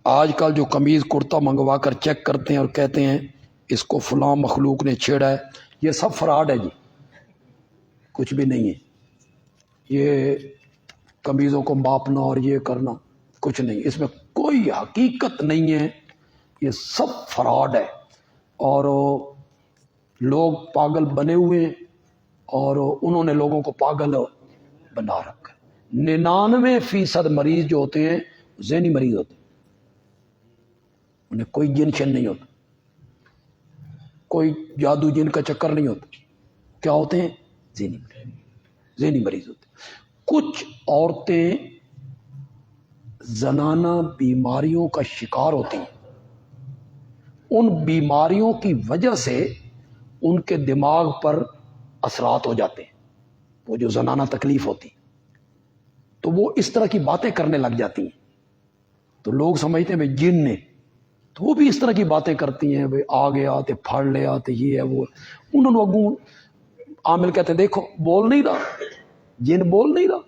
آج کل جو قمیض کرتا منگوا کر چیک کرتے ہیں اور کہتے ہیں اس کو فلاں مخلوق نے چھیڑا ہے، یہ سب فراڈ ہے جی، کچھ بھی نہیں ہے۔ یہ قمیضوں کو ماپنا اور یہ کرنا کچھ نہیں، اس میں کوئی حقیقت نہیں ہے، یہ سب فراڈ ہے۔ اور لوگ پاگل بنے ہوئے ہیں اور انہوں نے لوگوں کو پاگل بنا رکھا ہے۔ 99% مریض جو ہوتے ہیں ذہنی مریض ہوتے ہیں، انہیں کوئی جن شن نہیں ہوتا، کوئی جادو جن کا چکر نہیں ہوتا، کیا ہوتے ہیں؟ ذہنی مریض ہوتے ہیں۔ کچھ عورتیں زنانہ بیماریوں کا شکار ہوتی ہیں، ان بیماریوں کی وجہ سے ان کے دماغ پر اثرات ہو جاتے ہیں، وہ جو زنانہ تکلیف ہوتی، تو وہ اس طرح کی باتیں کرنے لگ جاتی ہیں، تو لوگ سمجھتے ہیں جن نے، تو وہ بھی اس طرح کی باتیں کرتی ہیں، آگے آتے پھاڑ لے آتے، یہ ہے وہ، انہوں نے اگوں عامل کہتے ہیں دیکھو بول نہیں رہا، جن بول نہیں رہا،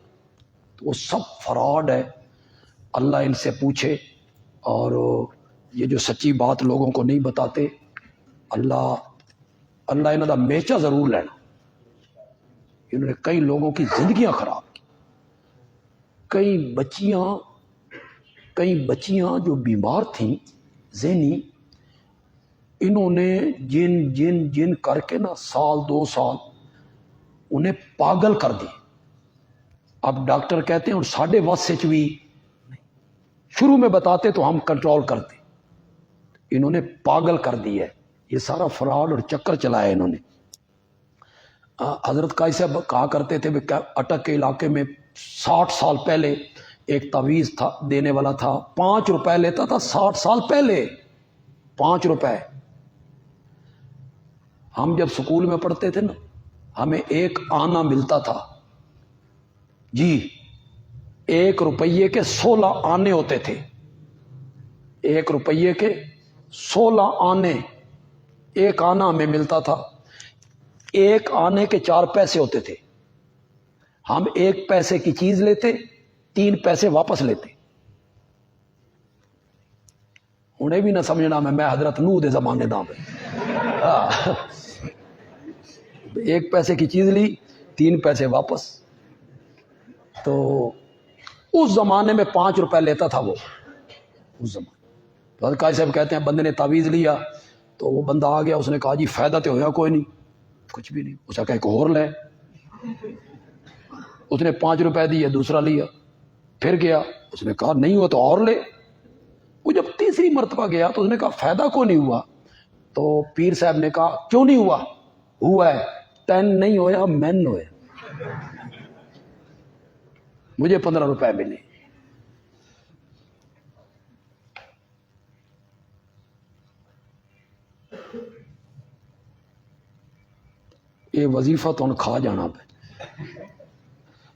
تو وہ سب فراڈ ہے۔ اللہ ان سے پوچھے، اور یہ جو سچی بات لوگوں کو نہیں بتاتے، اللہ انہوں دا میچا ضرور لینا۔ انہوں نے کئی لوگوں کی زندگیاں خراب کی، کئی بچیاں جو بیمار تھیں ذہنی، انہوں نے جن کر کے نا سال 2 سال انہیں پاگل کر دی۔ اب ڈاکٹر کہتے ہیں اور ساڑھے وس سے بھی شروع میں بتاتے تو ہم کنٹرول کرتے، انہوں نے پاگل کر دی ہے۔ یہ سارا فراڈ اور چکر چلایا انہوں نے۔ حضرت قاضی صاحب کہا کرتے تھے اٹک کے علاقے میں 60 سال پہلے ایک تعویذ تھا دینے والا تھا، 5 روپے لیتا تھا، 60 سال پہلے 5 روپے۔ ہم جب سکول میں پڑھتے تھے نا، ہمیں 1 آنا ملتا تھا جی، 1 روپیے کے 16 آنے ہوتے تھے، 1 روپیے کے 16 آنے، 1 آنا ہمیں ملتا تھا۔ 1 آنے کے 4 پیسے ہوتے تھے، ہم 1 پیسے کی چیز لیتے، 3 پیسے واپس لیتے۔ انہیں بھی نہ سمجھنا میں حضرت نوح دے زمانے دا پہ 1 پیسے کی چیز لی، 3 پیسے واپس۔ تو اس زمانے میں 5 روپے لیتا تھا وہ، اس زمانے۔ تو حضرت قاضی صاحب کہتے ہیں بندے نے تعویذ لیا، تو وہ بندہ آ گیا، اس نے کہا جی فائدہ تو ہویا کوئی نہیں، کچھ بھی نہیں۔ اس نے کہا ایک اور لے، اس نے 5 روپے دیے، دوسرا لیا، پھر گیا، اس نے کہا نہیں ہوا تو اور لے۔ وہ جب تیسری مرتبہ گیا تو اس نے کہا فائدہ کو نہیں ہوا، تو پیر صاحب نے کہا کیوں نہیں ہوا؟ ہوا ہے، 10 نہیں ہویا، مین ہوئے، مجھے 15 روپے ملے۔ یہ وظیفہ تو کھا جانا پہ،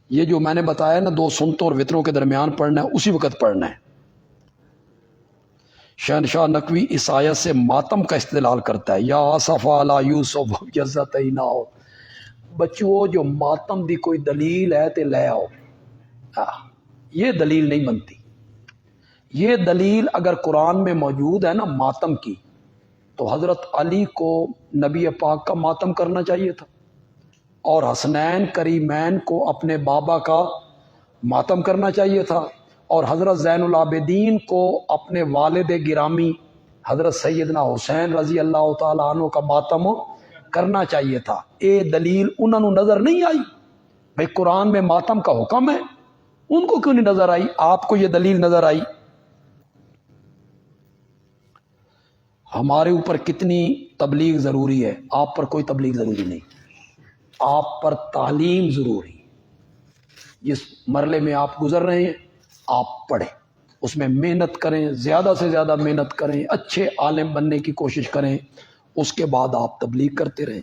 یہ جو میں نے بتایا نا 2 سنتوں اور وطروں کے درمیان پڑھنا ہے، اسی وقت پڑھنا ہے۔ شہنشاہ نقوی اس آیت سے ماتم کا استدلال کرتا ہے، یا آصف علی یوسف جزت ہی نہ ہو، بچوں جو ماتم دی کوئی دلیل ہے تے لے آؤ۔ یہ دلیل نہیں بنتی۔ یہ دلیل اگر قرآن میں موجود ہے نا ماتم کی، تو حضرت علی کو نبی پاک کا ماتم کرنا چاہیے تھا، اور حسنین کریمین کو اپنے بابا کا ماتم کرنا چاہیے تھا، اور حضرت زین العابدین کو اپنے والد گرامی حضرت سیدنا حسین رضی اللہ تعالیٰ عنہ کا ماتم کرنا چاہیے تھا۔ یہ دلیل انہوں نے نظر نہیں آئی، بھئی قرآن میں ماتم کا حکم ہے، ان کو کیوں نہیں نظر آئی؟ آپ کو یہ دلیل نظر آئی؟ ہمارے اوپر کتنی تبلیغ ضروری ہے، آپ پر کوئی تبلیغ ضروری نہیں، آپ پر تعلیم ضروری۔ جس مرحلے میں آپ گزر رہے ہیں آپ پڑھیں، اس میں محنت کریں، زیادہ سے زیادہ محنت کریں، اچھے عالم بننے کی کوشش کریں، اس کے بعد آپ تبلیغ کرتے رہیں۔